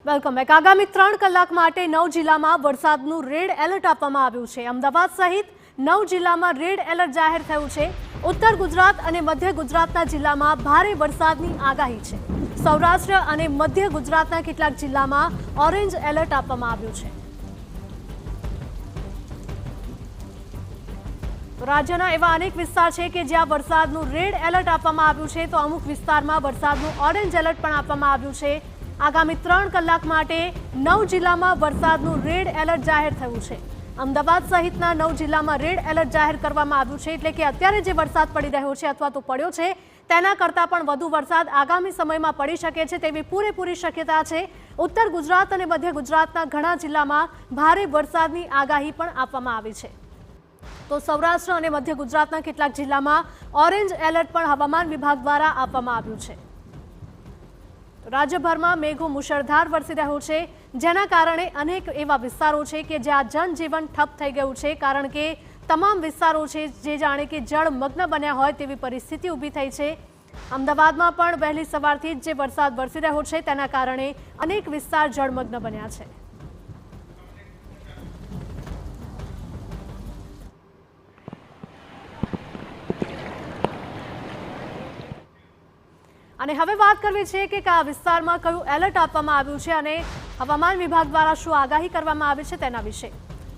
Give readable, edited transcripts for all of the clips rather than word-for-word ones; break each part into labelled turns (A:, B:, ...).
A: Welcome back. આગામી 3 કલાક માટે 9 જિલ્લામાં વરસાદનું રેડ એલર્ટ આપવામાં આવ્યું છે। અમદાવાદ સહિત 9 જિલ્લામાં રેડ એલર્ટ જાહેર થયું છે। ઉત્તર ગુજરાત અને મધ્ય ગુજરાતના જિલ્લામાં ભારે વરસાદની આગાહી છે। સૌરાષ્ટ્ર અને મધ્ય ગુજરાતના કેટલાક જિલ્લામાં ઓરેન્જ એલર્ટ આપવામાં આવ્યું છે। રાજ્યના એવા અનેક વિસ્તાર છે કે જ્યાં વરસાદનું રેડ એલર્ટ આપવામાં આવ્યું છે, તો અમુક વિસ્તારમાં વરસાદનું ઓરેન્જ એલર્ટ પણ આપવામાં આવ્યું છે। આગામી 3 કલાક માટે 9 જિલ્લામાં વરસાદનું રેડ એલર્ટ જાહેર થયું છે। અમદાવાદ સહિતના 9 જિલ્લામાં રેડ એલર્ટ જાહેર કરવામાં આવ્યું છે, એટલે કે અત્યારે જે વરસાદ પડી રહ્યો છે અથવા તો પડ્યો છે તેના કરતાં પણ વધુ વરસાદ આગામી સમયમાં પડી શકે છે તેવી પૂરેપૂરી શક્યતા છે। ઉત્તર ગુજરાત અને મધ્ય ગુજરાતના ઘણા જિલ્લામાં ભારે વરસાદની આગાહી પણ આપવામાં આવી છે। તો સૌરાષ્ટ્ર અને મધ્ય ગુજરાતના કેટલાક જિલ્લામાં ઓરેન્જ એલર્ટ પણ હવામાન વિભાગ દ્વારા આપવામાં આવ્યું છે। રાજ્યભરમાં મેઘો મુશળધાર વરસી રહ્યો છે, જેના કારણે અનેક એવા વિસ્તારો છે કે જ્યાં જનજીવન ઠપ થઈ ગયું છે, કારણ કે તમામ વિસ્તારો છે જે જાણે કે જળમગ્ન બન્યા હોય તેવી પરિસ્થિતિ ઊભી થઈ છે। અમદાવાદમાં પણ વહેલી સવારથી જ જે વરસાદ વરસી રહ્યો છે તેના કારણે અનેક વિસ્તાર જળમગ્ન બન્યા છે। અને હવે વાત કરવી છે કે કયા વિસ્તારમાં કયું એલર્ટ આપવામાં આવ્યું છે અને હવામાન વિભાગ દ્વારા શું આગાહી કરવામાં આવી છે તેના વિશે।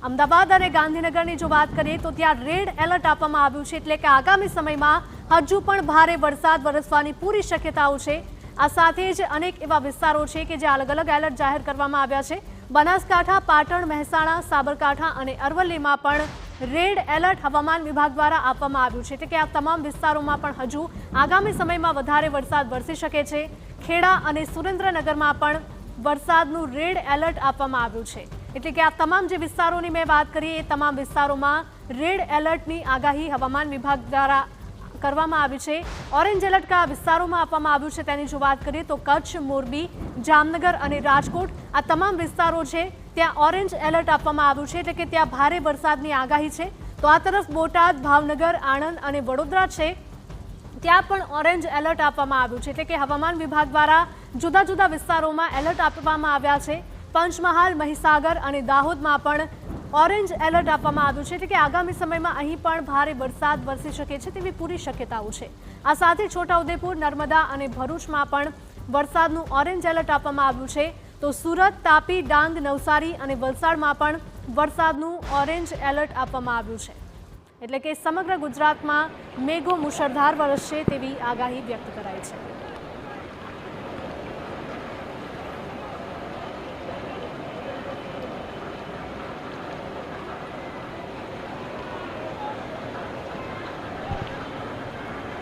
A: અમદાવાદ અને ગાંધીનગરની જો વાત કરીએ તો ત્યાં રેડ એલર્ટ આપવામાં આવ્યું છે, એટલે કે આગામી સમયમાં હજુ પણ ભારે વરસાદ વરસવાની પૂરી શક્યતાઓ છે। આ સાથે જ અનેક એવા વિસ્તારો છે કે જ્યાં અલગ અલગ એલર્ટ જાહેર કરવામાં આવ્યા છે। બનાસકાંઠા, પાટણ, મહેસાણા, સાબરકાંઠા અને અરવલ્લીમાં પણ રેડ એલર્ટ હવામાન વિભાગ દ્વારા આપવામાં આવ્યું છે, એટલે કે આ તમામ વિસ્તારોમાં પણ હજુ આગામી સમયમાં વધારે વરસાદ વરસી શકે છે। ખેડા અને સુરેન્દ્રનગરમાં પણ વરસાદનું રેડ એલર્ટ આપવામાં આવ્યું છે, એટલે કે આ તમામ જે વિસ્તારોની મેં વાત કરી એ તમામ વિસ્તારોમાં રેડ એલર્ટની આગાહી હવામાન વિભાગ દ્વારા કરવામાં આવી છે। ઓરેન્જ એલર્ટ કયા વિસ્તારોમાં આપવામાં આવ્યું છે તેની જો વાત કરીએ તો કચ્છ, મોરબી, જામનગર અને રાજકોટ આ તમામ વિસ્તારો છે ત્યાં ઓરેન્જ એલર્ટ આપવામાં આવ્યું છે, એટલે કે ત્યાં ભારે વરસાદની આગાહી છે। તો આ તરફ બોટાદ, ભાવનગર, આણંદ અને વડોદરા છે ત્યાં પણ ઓરેન્જ એલર્ટ આપવામાં આવ્યું છે, એટલે કે હવામાન વિભાગ દ્વારા જુદા જુદા વિસ્તારોમાં એલર્ટ આપવામાં આવ્યા છે। પંચમહાલ, મહીસાગર અને દાહોદમાં પણ ઓરેન્જ એલર્ટ આપવામાં આવ્યું છે, એટલે કે આગામી સમયમાં અહીં પણ ભારે વરસાદ વરસી શકે છે તેવી પૂરી શક્યતાઓ છે। આ સાથે છોટાઉદેપુર, નર્મદા અને ભરૂચમાં પણ વરસાદનું ઓરેન્જ એલર્ટ આપવામાં આવ્યું છે। તો સુરત, તાપી, ડાંગ, નવસારી અને વલસાડમાં પણ વરસાદનું ઓરેન્જ એલર્ટ આપવામાં આવ્યું છે, એટલે કે સમગ્ર ગુજરાતમાં મેઘો મુશળધાર વરસશે તેવી આગાહી વ્યક્ત કરાઈ છે।